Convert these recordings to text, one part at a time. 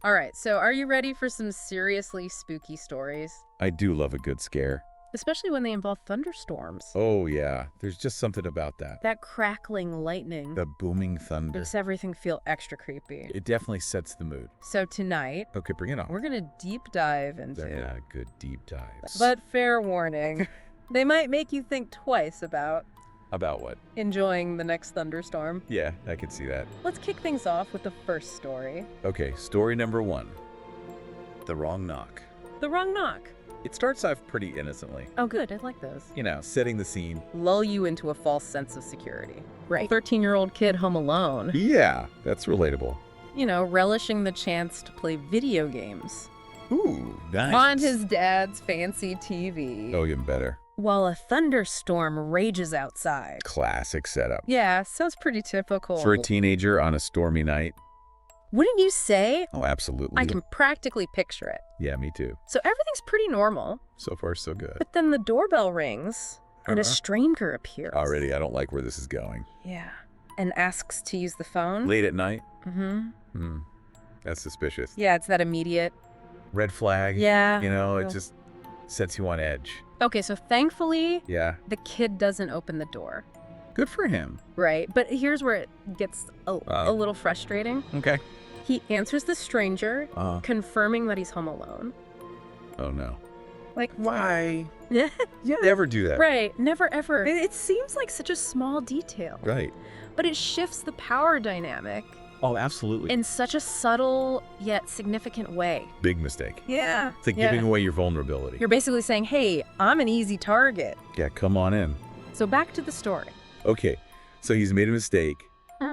All right, so are you ready for some seriously spooky stories? I do love a good scare. Especially when they involve thunderstorms. Oh, yeah. There's just something about that. That crackling lightning The booming thunder. makes everything feel extra creepy. It definitely sets the mood. So tonight, Okay, bring it on. we're going to deep dive into... They're not good deep dives. But fair warning, they might make you think twice about About what? enjoying the next thunderstorm. Yeah, I can see that. Let's kick things off with the first story. Okay, story number 1. The wrong knock. The wrong knock. It starts off pretty innocently. Oh, good. I like those. You know, setting the scene. Lull you into a false sense of security. Right. 13-year-old kid home alone. Yeah, that's relatable. You know, relishing the chance to play video games. Ooh, nice. On his dad's fancy TV. Oh, even better. While a thunderstorm rages outside. Classic setup. Yeah, sounds pretty typical. For a teenager on a stormy night. Wouldn't you say? Oh, absolutely. I can practically picture it. Yeah, me too. So everything's pretty normal. So far, so good. But then the doorbell rings, and a stranger appears. Already, I don't like where this is going. Yeah. And asks to use the phone. Late at night? Mm-hmm. That's suspicious. Yeah, it's that immediate. Red flag. Yeah. You know, it just sets you on edge. Okay, so thankfully, Yeah. the kid doesn't open the door. Good for him. Right. But here's where it gets a little frustrating. Okay. He answers the stranger, confirming that he's home alone. Oh, no. Like, Why? yeah. You never do that. Right. Never, ever. It seems like such a small detail. Right. But it shifts the power dynamic Oh, absolutely. in such a subtle yet significant way. Big mistake. Yeah. It's like giving away your vulnerability. You're basically saying, hey, I'm an easy target. Yeah, come on in. So back to the story. Okay, so he's made a mistake.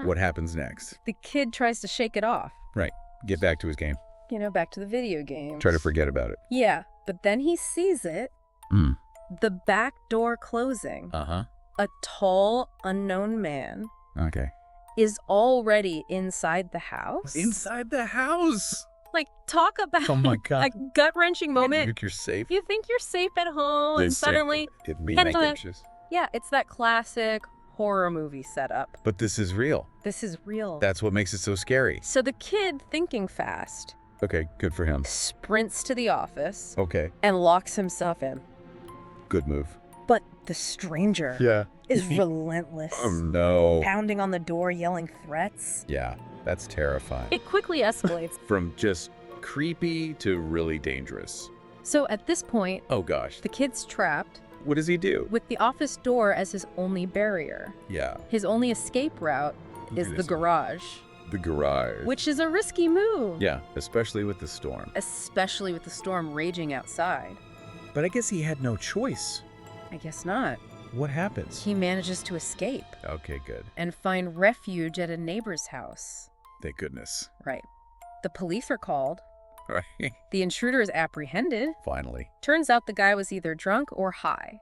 What happens next? The kid tries to shake it off. Right. Get back to his game. You know, back to the video game. Try to forget about it. Yeah, but then he sees it. The back door closing. Uh-huh. A tall, unknown man Okay. is already inside the house. Inside the house. Like, talk about Oh my God. a gut-wrenching moment. You think you're safe? You think you're safe at home, and suddenly, It me Can't make do it. anxious. yeah, it's that classic horror movie setup. But this is real. This is real. That's what makes it so scary. So the kid, thinking fast, Okay, good for him. sprints to the office Okay, and locks himself in. good move. But the stranger Yeah. is relentless, Oh no. pounding on the door, yelling threats. Yeah, that's terrifying. It quickly escalates. From just creepy to really dangerous. So at this point, Oh gosh. the kid's trapped What does he do? with the office door as his only barrier. Yeah. His only escape route is the garage, The garage. which is a risky move. Yeah, especially with the storm. Especially with the storm raging outside. But I guess he had no choice. I guess not. What happens? He manages to escape Okay, good. and find refuge at a neighbor's house. Thank goodness. Right. The police are called. Right. The intruder is apprehended. Finally. Turns out the guy was either drunk or high,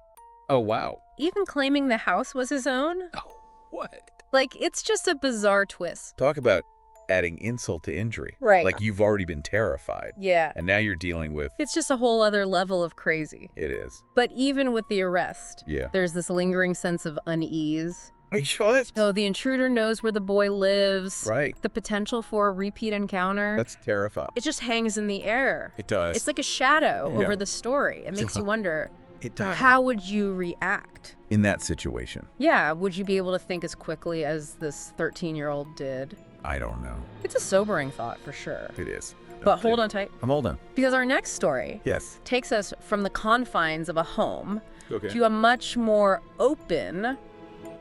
Oh, wow. even claiming the house was his own. Oh, what? Like, it's just a bizarre twist. Talk about adding insult to injury. Right. Like you've already been terrified. Yeah. And now you're dealing with... It's just a whole other level of crazy. It is. But even with the arrest, Yeah. there's this lingering sense of unease. Are you sure? So the intruder knows where the boy lives. Right. The potential for a repeat encounter. That's terrifying. It just hangs in the air. It does. It's like a shadow Yeah. over the story. It makes you wonder, It does. how would you react? In that situation, Yeah, would you be able to think as quickly as this 13-year-old did? I don't know. It's a sobering thought for sure. It is. But hold on tight, I'm holding. because our next story Yes. takes us from the confines of a home Okay. to a much more open,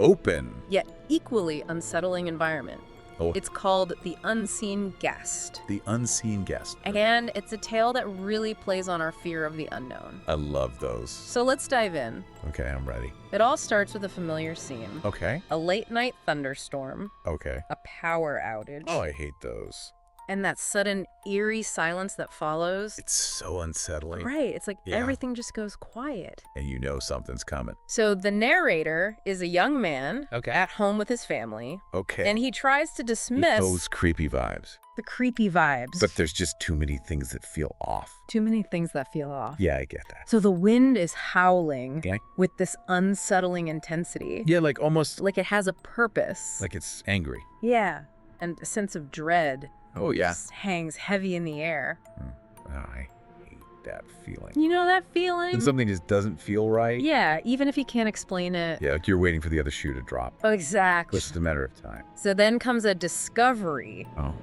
Open. yet equally unsettling environment. Oh. It's called The Unseen Guest. The unseen guest. And it's a tale that really plays on our fear of the unknown. I love those. So let's dive in. Okay, I'm ready. It all starts with a familiar scene. Okay. A late night thunderstorm, Okay. a power outage, Oh, I hate those. and that sudden eerie silence that follows. It's so unsettling. Right, it's like Yeah. everything just goes quiet. And you know something's coming. So the narrator is a young man Okay. at home with his family, Okay. and he tries to dismiss Those creepy vibes. the creepy vibes. But there's just too many things that feel off. Too many things that feel off. Yeah, I get that. So the wind is howling Yeah. with this unsettling intensity. Yeah, like almost Like it has a purpose. like it's angry. Yeah, and a sense of dread Oh, yeah. Just hangs heavy in the air. Oh, I hate that feeling. You know that feeling? When something just doesn't feel right. Yeah, even if you can't explain it. Yeah, like you're waiting for the other shoe to drop. Oh, exactly. It's just a matter of time. So then comes a discovery Oh, no.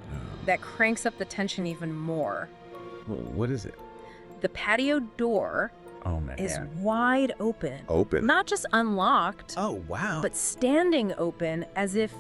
that cranks up the tension even more. Well, what is it? The patio door Oh, man. is wide open. Open? Not just unlocked, Oh, wow. but standing open as if,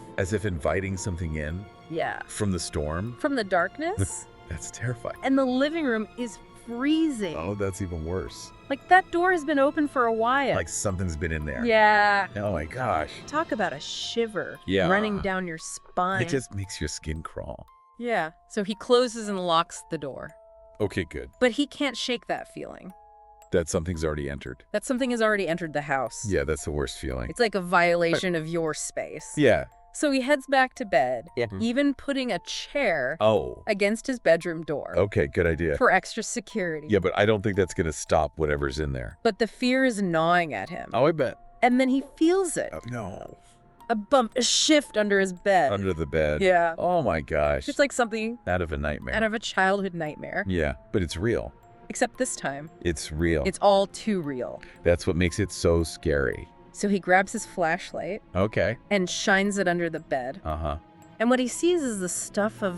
inviting something in yeah, from the storm? from the darkness. That's terrifying. And the living room is freezing. Oh, that's even worse. Like that door has been open for a while. Like something's been in there. Yeah. Oh, my gosh. Talk about a shiver Yeah. running down your spine. It just makes your skin crawl. Yeah. So he closes and locks the door. Okay, good. But he can't shake that feeling. That something's already entered. That something has already entered the house. Yeah, that's the worst feeling. It's like a violation of your space. Yeah. So he heads back to bed, Yeah. even putting a chair Oh. against his bedroom door Okay, good idea. for extra security. Yeah, but I don't think that's going to stop whatever's in there. But the fear is gnawing at him. Oh, I bet. And then he feels it. Oh, no. A bump, a shift under his bed. Under the bed. Yeah. Oh, my gosh. It's like something Out of a nightmare. out of a childhood nightmare. Yeah, but it's real. Except this time, It's real. it's all too real. That's what makes it so scary. So he grabs his flashlight Okay. and shines it under the bed. Uh-huh. And what he sees is the stuff of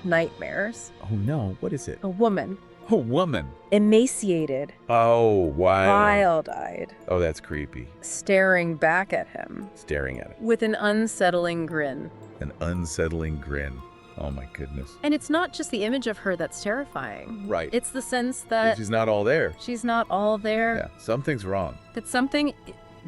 nightmares. Oh, no. What is it? A woman, A woman. emaciated, Oh, wow. wild-eyed, Oh, that's creepy. staring back at him Staring at it. with an unsettling grin. An unsettling grin. Oh, my goodness. And it's not just the image of her that's terrifying. Right. It's the sense that She's not all there. she's not all there, Yeah, something's wrong. that something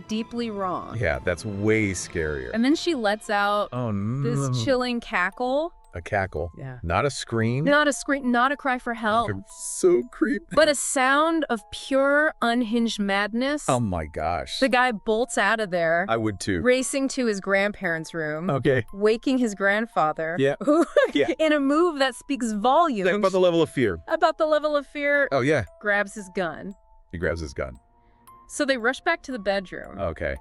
deeply wrong. Yeah, that's way scarier. And then she lets out Oh, no. this chilling cackle. A cackle. Yeah. Not a scream. Not a scream, not a cry for help, It's so creepy. but a sound of pure, unhinged madness. Oh, my gosh. The guy bolts out of there, I would too. racing to his grandparents' room, Okay. waking his grandfather, Yeah. who, Yeah. in a move that speaks volumes About the level of fear. about the level of fear, Oh, yeah. grabs his gun. He grabs his gun. So they rush back to the bedroom, Okay.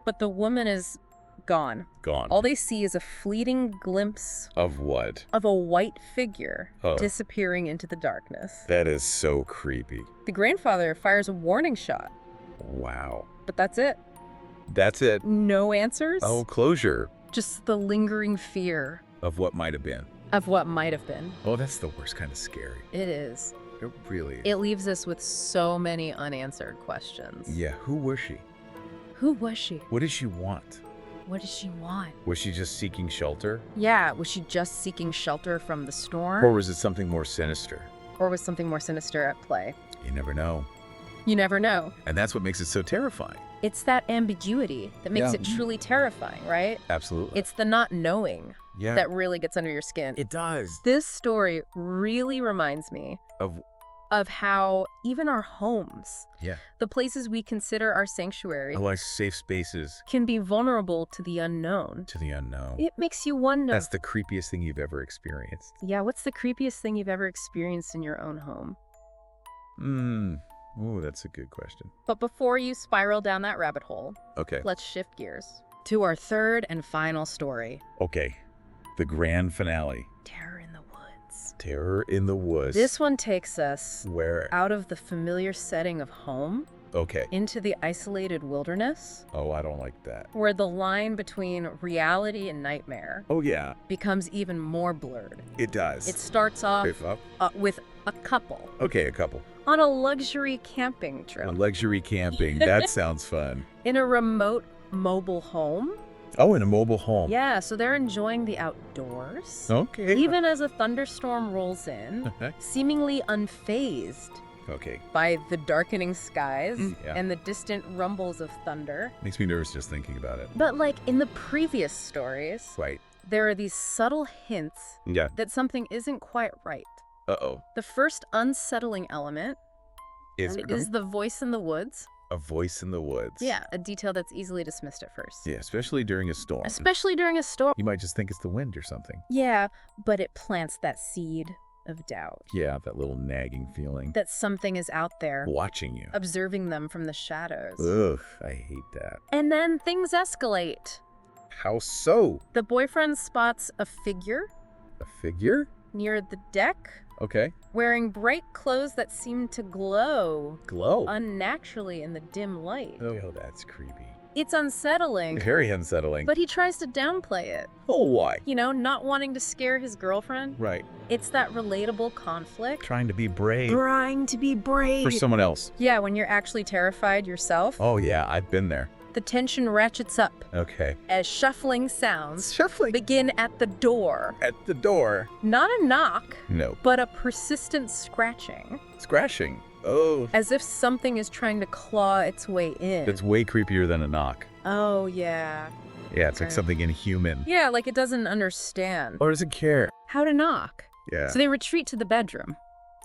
but the woman is gone. Gone. All they see is a fleeting glimpse Of what? of a white figure Oh. disappearing into the darkness. That is so creepy. The grandfather fires a warning shot, Wow. but that's it. That's it. No answers. Oh, closure Just the lingering fear of what might have been. of what might have been. Oh, that's the worst kind of scary. It is. It really is. It leaves us with so many unanswered questions. Yeah, who was she? Who was she? What did she want? What did she want? Was she just seeking shelter? Yeah, was she just seeking shelter from the storm? Or was it something more sinister? Or was something more sinister at play? You never know. You never know. And that's what makes it so terrifying. It's that ambiguity that makes Yeah. it truly terrifying, right? Absolutely. It's the not knowing yeah. that really gets under your skin. It does. This story really reminds me Of how even our homes, yeah. the places we consider our sanctuary, Like safe spaces can be vulnerable to the unknown. to the unknown. It makes you wonder. That's the creepiest thing you've ever experienced. Yeah, what's the creepiest thing you've ever experienced in your own home? Oh, that's a good question. But before you spiral down that rabbit hole, Okay. let's shift gears to our third and final story. Okay. The grand finale. Terror in the Woods. Terror in the Woods. This one takes us Where? out of the familiar setting of home Okay. into the isolated wilderness, Oh, I don't like that. where the line between reality and nightmare Oh, yeah. becomes even more blurred. It does. It starts off If up. with a couple Okay, a couple. on a luxury camping trip Luxury camping. That sounds fun. in a remote mobile home. Oh, in a mobile home. Yeah, so they're enjoying the outdoors. Okay. Even as a thunderstorm rolls in, seemingly unfazed Okay. by the darkening skies Yeah. and the distant rumbles of thunder. Makes me nervous just thinking about it. But like in the previous stories, Right. there are these subtle hints Yeah. that something isn't quite right. Uh-oh. The first unsettling element Is is the voice in the woods. a voice in the woods? Yeah, a detail that's easily dismissed at first. Yeah, especially during a storm. Especially during a storm. You might just think it's the wind or something. Yeah, but it plants that seed of doubt Yeah, that little nagging feeling. that something is out there Watching you. observing them from the shadows. Ugh, I hate that. And then things escalate. How so? The boyfriend spots a figure A figure? near the deck, Okay. wearing bright clothes that seem to glow Glow. unnaturally in the dim light. Oh, that's creepy. It's unsettling, Very unsettling. but he tries to downplay it. Oh, why? You know, not wanting to scare his girlfriend. Right. It's that relatable conflict. Trying to be brave. Trying to be brave. For someone else. Yeah, when you're actually terrified yourself. Oh, yeah, I've been there. The tension ratchets up Okay. as shuffling sounds Shuffling. begin at the door. At the door. Not a knock, No. but a persistent scratching, Scratching. Oh. as if something is trying to claw its way in. That's way creepier than a knock. Oh, yeah. Yeah, it's like Okay. something inhuman. Yeah, like it doesn't understand Or does it care? how to knock. Yeah. So they retreat to the bedroom,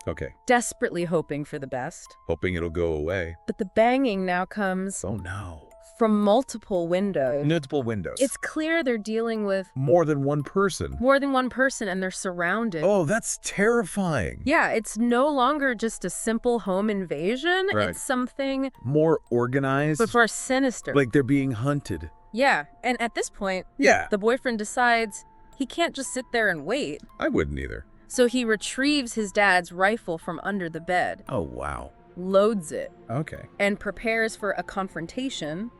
Okay. desperately hoping for the best. Hoping it'll go away. But the banging now comes Oh, no. from multiple windows. Multiple windows. It's clear they're dealing with more than one person. more than one person and they're surrounded. Oh, that's terrifying. Yeah, it's no longer just a simple home invasion. Right. It's something More organized. but more sinister. Like they're being hunted. Yeah, and at this point, Yeah. the boyfriend decides he can't just sit there and wait. I wouldn't either. So he retrieves his dad's rifle from under the bed, Oh, wow. loads it, Okay. and prepares for a confrontation.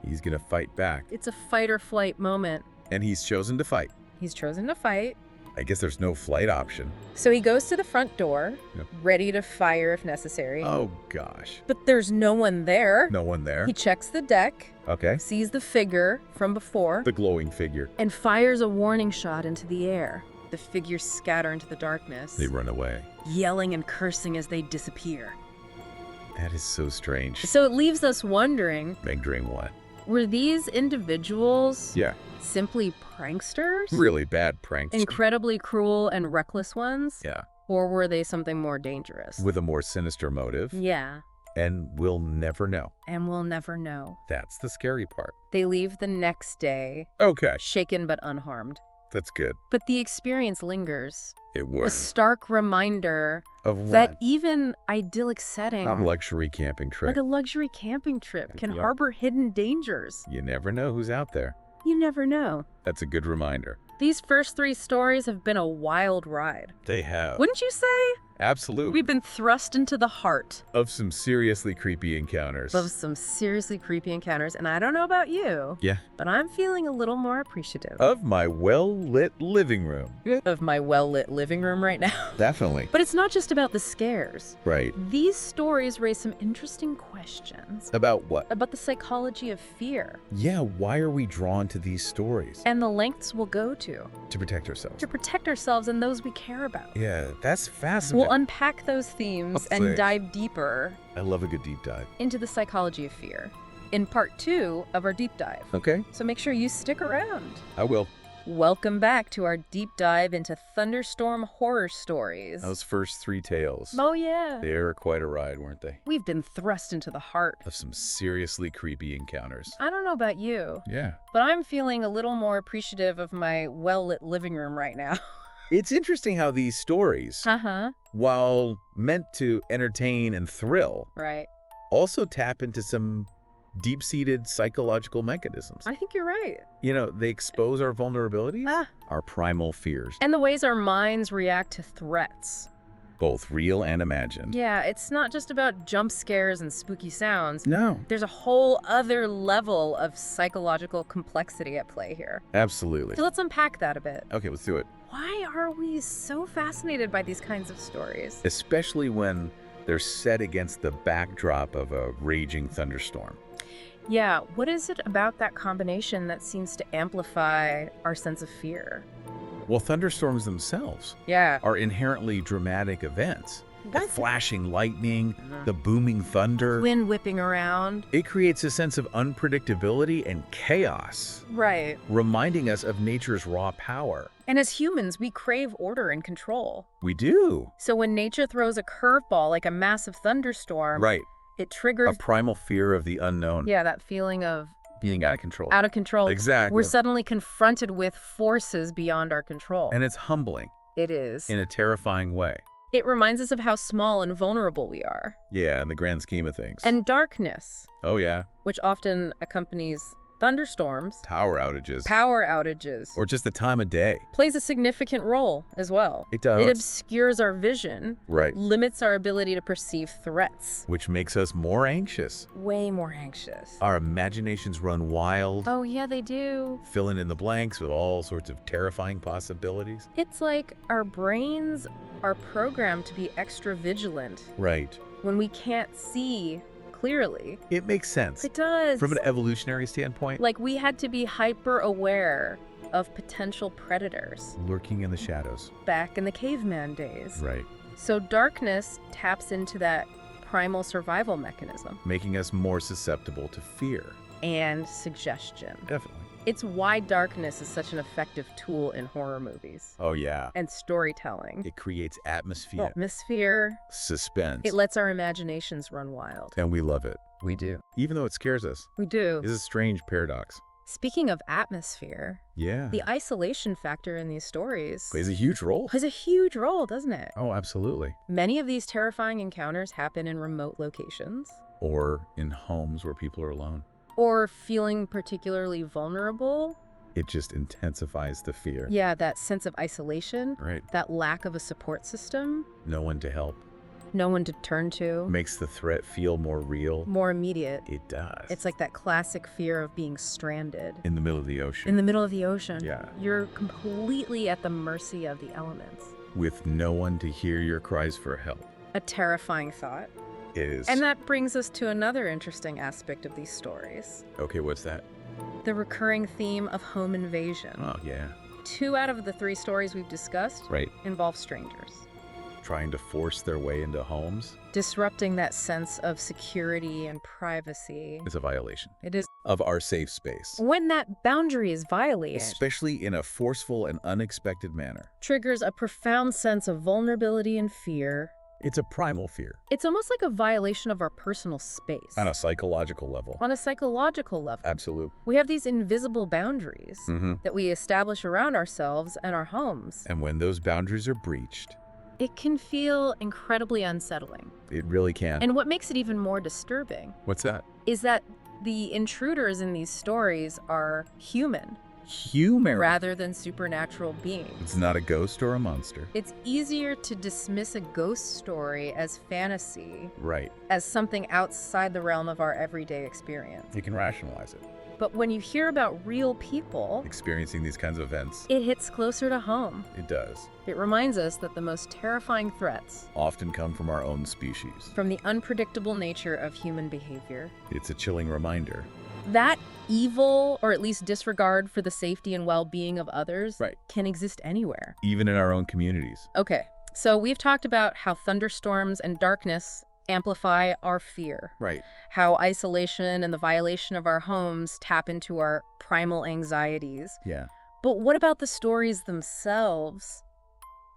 He's going to fight back. It's a fight or flight moment. And he's chosen to fight. He's chosen to fight. I guess there's no flight option. So he goes to the front door, Yep. ready to fire if necessary. Oh, gosh. But there's no one there. No one there. He checks the deck, Okay. sees the figure from before, The glowing figure. and fires a warning shot into the air. The figures scatter into the darkness, They run away. yelling and cursing as they disappear. That is so strange. So it leaves us wondering, Wondering what? were these individuals Yeah. simply pranksters? Really bad pranks. Incredibly cruel and reckless ones? Yeah. Or were they something more dangerous? With a more sinister motive. Yeah, And we'll never know. and we'll never know. That's the scary part. They leave the next day, Okay. shaken but unharmed. That's good. But the experience lingers. It A was. stark reminder Of that what? even idyllic setting, A luxury camping trip. like a luxury camping trip, can Yeah. harbor hidden dangers. You never know who's out there. You never know. That's a good reminder. These first three stories have been a wild ride. They have. Wouldn't you say? Absolutely. We've been thrust into the heart Of some seriously creepy encounters. of some seriously creepy encounters, and I don't know about you, Yeah. but I'm feeling a little more appreciative Of my well-lit living room. Yeah. of my well-lit living room right now. Definitely. But it's not just about the scares. Right. These stories raise some interesting questions About what? about the psychology of fear Yeah, why are we drawn to these stories? and the lengths we'll go to protect ourselves. to protect ourselves and those we care about. Yeah, that's fascinating. We'll unpack those themes and Lovely. dive deeper I love a good deep dive. into the psychology of fear in part 2 of our deep dive. Okay, So make sure you stick around. I will. Welcome back to our deep dive into Thunderstorm horror stories. Those first 3 tales. Oh yeah. They were quite a ride, weren't they? We've been thrust into the heart. Of some seriously creepy encounters. I don't know about you, Yeah. but I'm feeling a little more appreciative of my well-lit living room right now. It's interesting how these stories, Uh-huh. while meant to entertain and thrill, Right. also tap into some deep-seated psychological mechanisms. I think you're right. You know, they expose our vulnerabilities, Ah. our primal fears, And the ways our minds react to threats. both real and imagined. Yeah, it's not just about jump scares and spooky sounds. No, There's a whole other level of psychological complexity at play here. absolutely. So let's unpack that a bit. Okay, let's do it. Why are we so fascinated by these kinds of stories? Especially when they're set against the backdrop of a raging thunderstorm. Yeah, what is it about that combination that seems to amplify our sense of fear? Well, thunderstorms themselves Yeah. are inherently dramatic events. The That's flashing lightning, the booming thunder. wind whipping around. It creates a sense of unpredictability and chaos, Right. reminding us of nature's raw power. And as humans, we crave order and control. We do. So when nature throws a curveball like a massive thunderstorm, Right. it A triggers primal fear of the unknown. yeah, that feeling of Being out of control. out of control. Exactly. We're suddenly confronted with forces beyond our control. And it's humbling It is. in a terrifying way. It reminds us of how small and vulnerable we are. Yeah, in the grand scheme of things. And darkness, oh, yeah. which often accompanies thunderstorms, Power outages. power outages, Or just the time of day. plays a significant role as well. It does. It obscures our vision, Right. limits our ability to perceive threats. Which makes us more anxious. Way more anxious. Our imaginations run wild, Oh yeah, they do. filling in the blanks with all sorts of terrifying possibilities. It's like our brains are programmed to be extra vigilant Right. when we can't see clearly. It makes sense. It does. From an evolutionary standpoint, Like we had to be hyper aware of potential predators lurking in the shadows. back in the caveman days. Right. So darkness taps into that primal survival mechanism Making us more susceptible to fear. and suggestion. Definitely. It's why darkness is such an effective tool in horror movies Oh, yeah. and storytelling. It creates atmosphere, Atmosphere. suspense, It lets our imaginations run wild. and we love it. We do. Even though it scares us. We do. It's a strange paradox. Speaking of atmosphere, Yeah. the isolation factor in these stories Plays a huge role. plays a huge role, doesn't it? Oh, absolutely. Many of these terrifying encounters happen in remote locations Or in homes where people are alone. or feeling particularly vulnerable. It just intensifies the fear. Yeah, that sense of isolation, Right. that lack of a support system, No one to help. no one to turn to, Makes the threat feel more real. more immediate. It does. It's like that classic fear of being stranded in the middle of the ocean. in the middle of the ocean. Yeah. You're completely at the mercy of the elements. With no one to hear your cries for help. A terrifying thought. It is. And that brings us to another interesting aspect of these stories. Okay, what's that? The recurring theme of home invasion. Oh, yeah. 2 out of the 3 stories we've discussed Right. involve strangers, Trying to force their way into homes disrupting that sense of security and privacy. is a violation It is of our safe space. when that boundary is violated, Especially in a forceful and unexpected manner. triggers a profound sense of vulnerability and fear. It's a primal fear It's almost like a violation of our personal space. on a psychological level. On a psychological level, Absolute. we have these invisible boundaries Mm-hmm. that we establish around ourselves and our homes. And when those boundaries are breached, It can feel incredibly unsettling. it really can. And what makes it even more disturbing What's that? is that the intruders in these stories are human Human. rather than supernatural beings. It's not a ghost or a monster. It's easier to dismiss a ghost story as fantasy, Right. as something outside the realm of our everyday experience. You can rationalize it. But when you hear about real people, Experiencing these kinds of events, it hits closer to home. it does. It reminds us that the most terrifying threats Often come from our own species. from the unpredictable nature of human behavior. It's a chilling reminder. That evil, or at least disregard for the safety and well-being of others, Right. can exist anywhere. Even in our own communities. Okay, so we've talked about how thunderstorms and darkness amplify our fear, Right. how isolation and the violation of our homes tap into our primal anxieties. Yeah. But what about the stories themselves?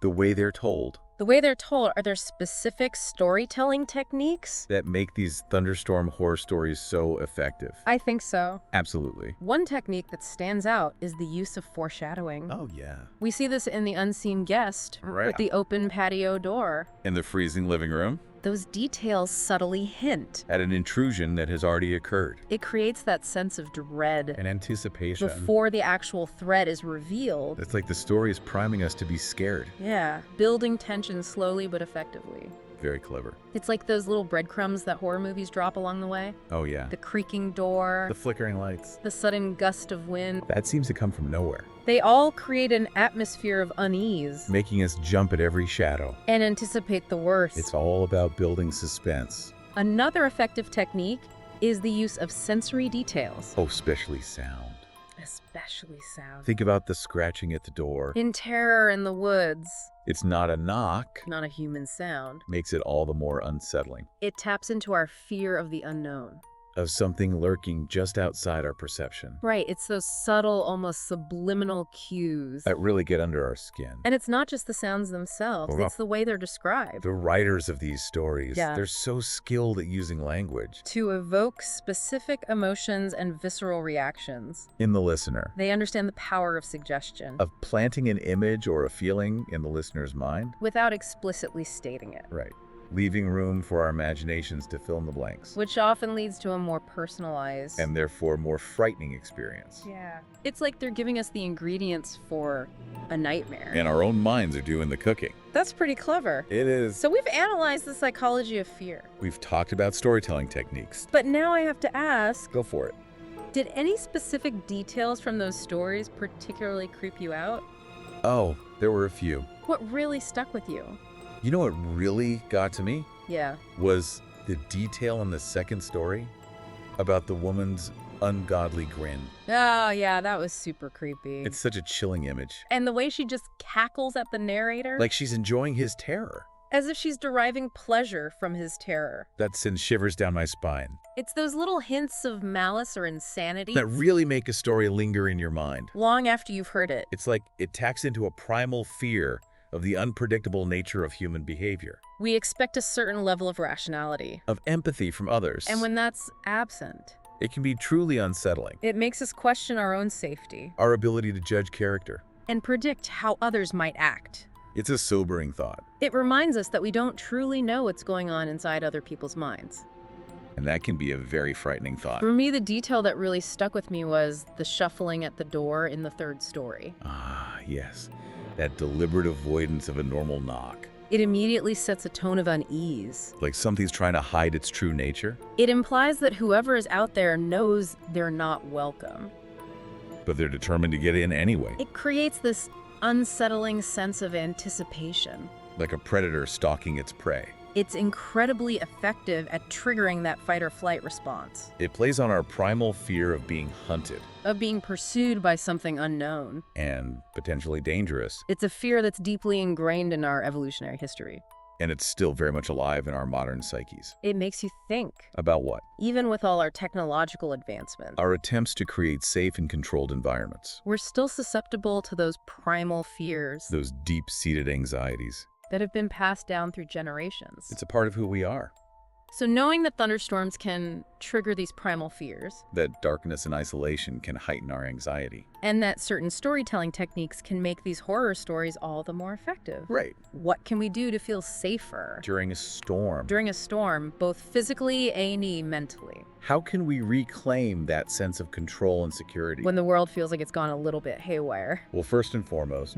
The way they're told The way they're told, are there specific storytelling techniques? that make these thunderstorm horror stories so effective. I think so. Absolutely. One technique that stands out is the use of foreshadowing. Oh, yeah. We see this in The Unseen Guest Right. with the open patio door. In the freezing living room, Those details subtly hint. at an intrusion that has already occurred. It creates that sense of dread An anticipation. before the actual threat is revealed. It's like the story is priming us to be scared. Yeah, building tension slowly but effectively. Very clever. It's like those little breadcrumbs that horror movies drop along the way. Oh, yeah. The creaking door, The flickering lights. the sudden gust of wind. That seems to come from nowhere, They all create an atmosphere of unease making us jump at every shadow. and anticipate the worst. It's all about building suspense. Another effective technique is the use of sensory details, Oh, especially sound. especially sound. Think about the scratching at the door. In Terror in the Woods, It's not a knock. not a human sound. Makes it all the more unsettling. It taps into our fear of the unknown. Of something lurking just outside our perception. Right, it's those subtle, almost subliminal cues. That really get under our skin. And it's not just the sounds themselves, Well, it's the way they're described. The writers of these stories, Yeah. they're so skilled at using language. To evoke specific emotions and visceral reactions. In the listener. They understand the power of suggestion Of planting an image or a feeling in the listener's mind. without explicitly stating it. Right. leaving room for our imaginations to fill in the blanks, Which often leads to a more personalized and therefore more frightening experience. yeah. It's like they're giving us the ingredients for a nightmare. And our own minds are doing the cooking. That's pretty clever. It is. So we've analyzed the psychology of fear. We've talked about storytelling techniques. But now I have to ask, Go for it. did any specific details from those stories particularly creep you out? Oh, there were a few. What really stuck with you? You know what really got to me? Yeah. Was the detail in the second story about the woman's ungodly grin. Oh, yeah, that was super creepy. It's such a chilling image. And the way she just cackles at the narrator. Like she's enjoying his terror. As if she's deriving pleasure from his terror. That sends shivers down my spine. It's those little hints of malice or insanity That really make a story linger in your mind. long after you've heard it. It's like it tacks into a primal fear of the unpredictable nature of human behavior, We expect a certain level of rationality. of empathy from others. And when that's absent, it can be truly unsettling. it makes us question our own safety Our ability to judge character. and predict how others might act. It's a sobering thought. It reminds us that we don't truly know what's going on inside other people's minds. And that can be a very frightening thought. For me, the detail that really stuck with me was the shuffling at the door in the third story. Ah, yes. That deliberate avoidance of a normal knock. It immediately sets a tone of unease. Like something's trying to hide its true nature, It implies that whoever is out there knows they're not welcome. but they're determined to get in anyway. It creates this unsettling sense of anticipation. Like a predator stalking its prey. It's incredibly effective at triggering that fight or flight response, It plays on our primal fear of being hunted of being pursued by something unknown. and potentially dangerous. It's a fear that's deeply ingrained in our evolutionary history. And it's still very much alive in our modern psyches. It makes you think, About what? even with all our technological advancements. Our attempts to create safe and controlled environments. We're still susceptible to those primal fears Those deep-seated anxieties. that have been passed down through generations. It's a part of who we are. So knowing that thunderstorms can trigger these primal fears, That darkness and isolation can heighten our anxiety. and that certain storytelling techniques can make these horror stories all the more effective. Right. What can we do to feel safer During a storm. during a storm, both physically and mentally, How can we reclaim that sense of control and security? when the world feels like it's gone a little bit haywire? Well, first and foremost,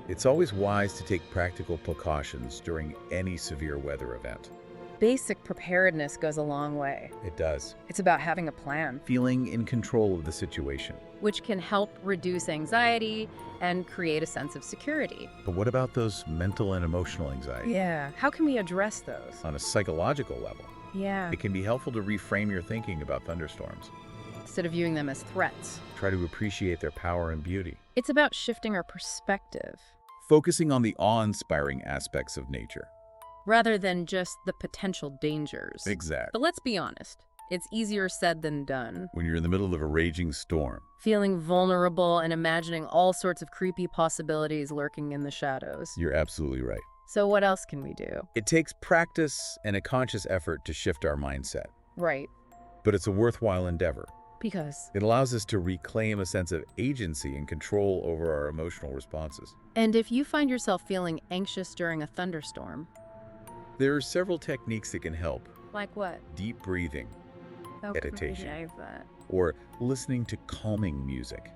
it's always wise to take practical precautions during any severe weather event. Basic preparedness goes a long way. It does. It's about having a plan, Feeling in control of the situation. which can help reduce anxiety and create a sense of security. But what about those mental and emotional anxiety? Yeah. How can we address those? On a psychological level, Yeah. it can be helpful to reframe your thinking about thunderstorms. Instead of viewing them as threats. Try to appreciate their power and beauty. It's about shifting our perspective Focusing on the awe-inspiring aspects of nature. rather than just the potential dangers. Exactly. But let's be honest, it's easier said than done. When you're in the middle of a raging storm, Feeling vulnerable and imagining all sorts of creepy possibilities lurking in the shadows. you're absolutely right. So what else can we do? It takes practice and a conscious effort to shift our mindset, Right. but it's a worthwhile endeavor. Because. It allows us to reclaim a sense of agency and control over our emotional responses. And if you find yourself feeling anxious during a thunderstorm, There are several techniques that can help. like what? Deep breathing, How Meditation. can I have that? or listening to calming music.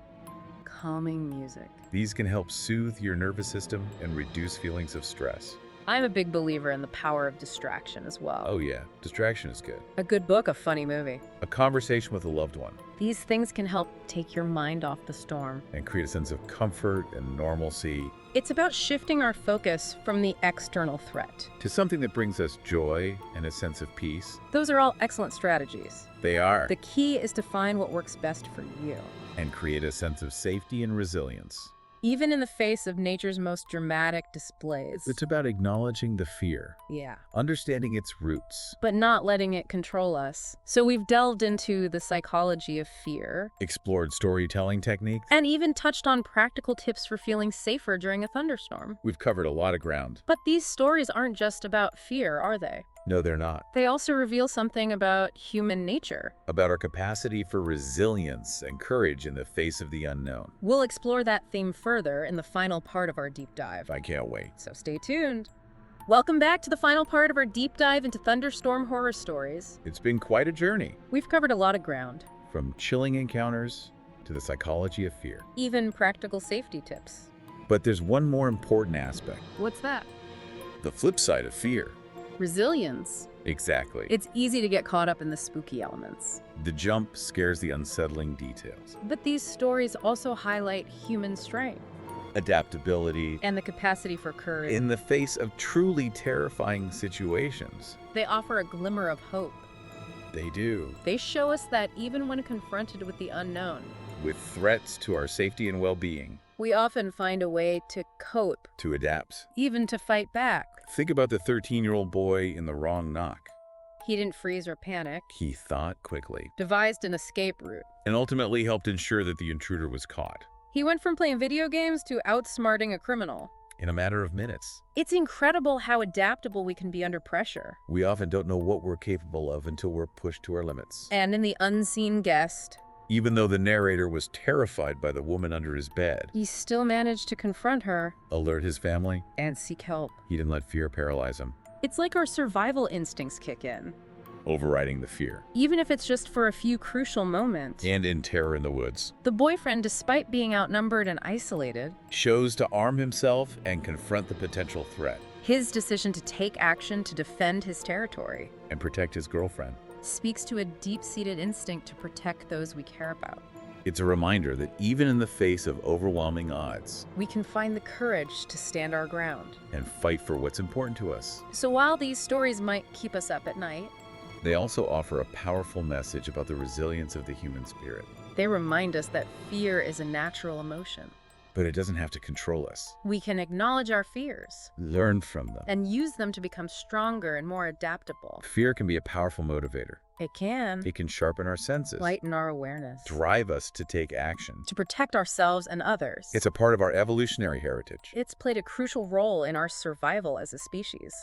Calming music. These can help soothe your nervous system and reduce feelings of stress. I'm a big believer in the power of distraction as well. Oh yeah, distraction is good. A good book, a funny movie. A conversation with a loved one These things can help take your mind off the storm. and create a sense of comfort and normalcy It's about shifting our focus from the external threat. to something that brings us joy and a sense of peace. Those are all excellent strategies. They are. The key is to find what works best for you. And create a sense of safety and resilience. Even in the face of nature's most dramatic displays. It's about acknowledging the fear, Yeah. understanding its roots, But not letting it control us. So we've delved into the psychology of fear explored storytelling techniques. and even touched on practical tips for feeling safer during a thunderstorm. We've covered a lot of ground. But these stories aren't just about fear, are they? No, they're not. They also reveal something about human nature. About our capacity for resilience and courage in the face of the unknown. We'll explore that theme further in the final part of our deep dive. I can't wait. So stay tuned. Welcome back to the final part of our deep dive into Thunderstorm horror stories. It's been quite a journey, We've covered a lot of ground, from chilling encounters to the psychology of fear. even practical safety tips. But there's one more important aspect, What's that? the flip side of fear. Resilience. Exactly. It's easy to get caught up in the spooky elements. The jump scares the unsettling details. But these stories also highlight human strength Adaptability and the capacity for courage. in the face of truly terrifying situations. They offer a glimmer of hope. They do. They show us that even when confronted with the unknown, With threats to our safety and well-being, we often find a way to cope, to adapt. even to fight back. Think about the 13-year-old boy in The Wrong Knock. He didn't freeze or panic, He thought quickly devised an escape route. and ultimately helped ensure that the intruder was caught He went from playing video games to outsmarting a criminal. in a matter of minutes. It's incredible how adaptable we can be under pressure. We often don't know what we're capable of until we're pushed to our limits. And in The Unseen Guest, Even though the narrator was terrified by the woman under his bed, he still managed to confront her alert his family, and seek help. he didn't let fear paralyze him, It's like our survival instincts kick in, overriding the fear. even if it's just for a few crucial moments. And in Terror in the Woods, The boyfriend, despite being outnumbered and isolated, chose to arm himself and confront the potential threat his decision to take action to defend his territory and protect his girlfriend. speaks to a deep-seated instinct to protect those we care about. It's a reminder that even in the face of overwhelming odds, We can find the courage to stand our ground. and fight for what's important to us, So while these stories might keep us up at night, they also offer a powerful message about the resilience of the human spirit. they remind us that fear is a natural emotion. But it doesn't have to control us. We can acknowledge our fears Learn from them. and use them to become stronger and more adaptable. Fear can be a powerful motivator. It can It can sharpen our senses, lighten our awareness, drive us to take action. to protect ourselves and others. It's a part of our evolutionary heritage. It's played a crucial role in our survival as a species.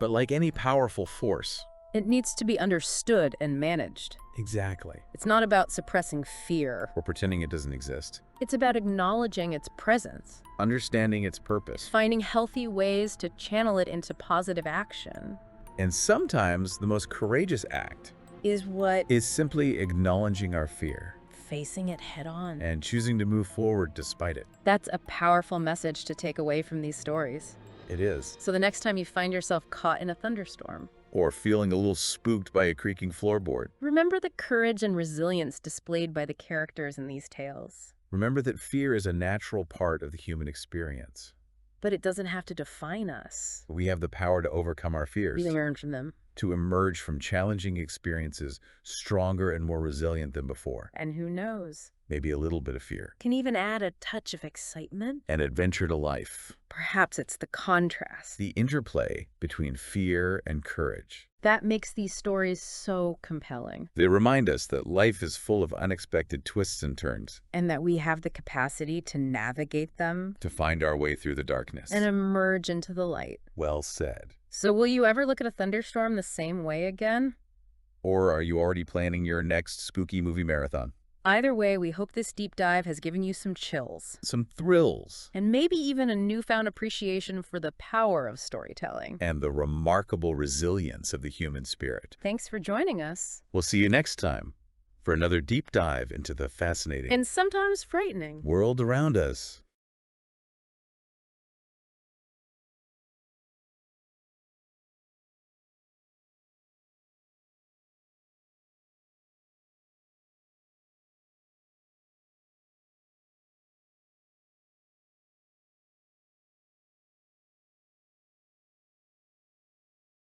But like any powerful force, It needs to be understood and managed. exactly, It's not about suppressing fear. or pretending it doesn't exist, It's about acknowledging its presence, understanding its purpose, finding healthy ways to channel it into positive action. and sometimes the most courageous act Is what is simply acknowledging our fear facing it head on. and choosing to move forward despite it. That's a powerful message to take away from these stories. It is. So the next time you find yourself caught in a thunderstorm, Or feeling a little spooked by a creaking floorboard, remember the courage and resilience displayed by the characters in these tales. remember that fear is a natural part of the human experience. But it doesn't have to define us. We have the power to overcome our fears, We learn from them. to emerge from challenging experiences stronger and more resilient than before. And who knows? Maybe a little bit of fear. Can even add a touch of excitement? An adventure to life. Perhaps it's the contrast The interplay between fear and courage. that makes these stories so compelling, They remind us that life is full of unexpected twists and turns, and that we have the capacity to navigate them to find our way through the darkness. and emerge into the light. Well said. So will you ever look at a thunderstorm the same way again? Or are you already planning your next spooky movie marathon? Either way, we hope this deep dive has given you some chills, Some thrills, and maybe even a newfound appreciation for the power of storytelling. and the remarkable resilience of the human spirit. Thanks for joining us. We'll see you next time for another deep dive into the fascinating And sometimes frightening. world around us.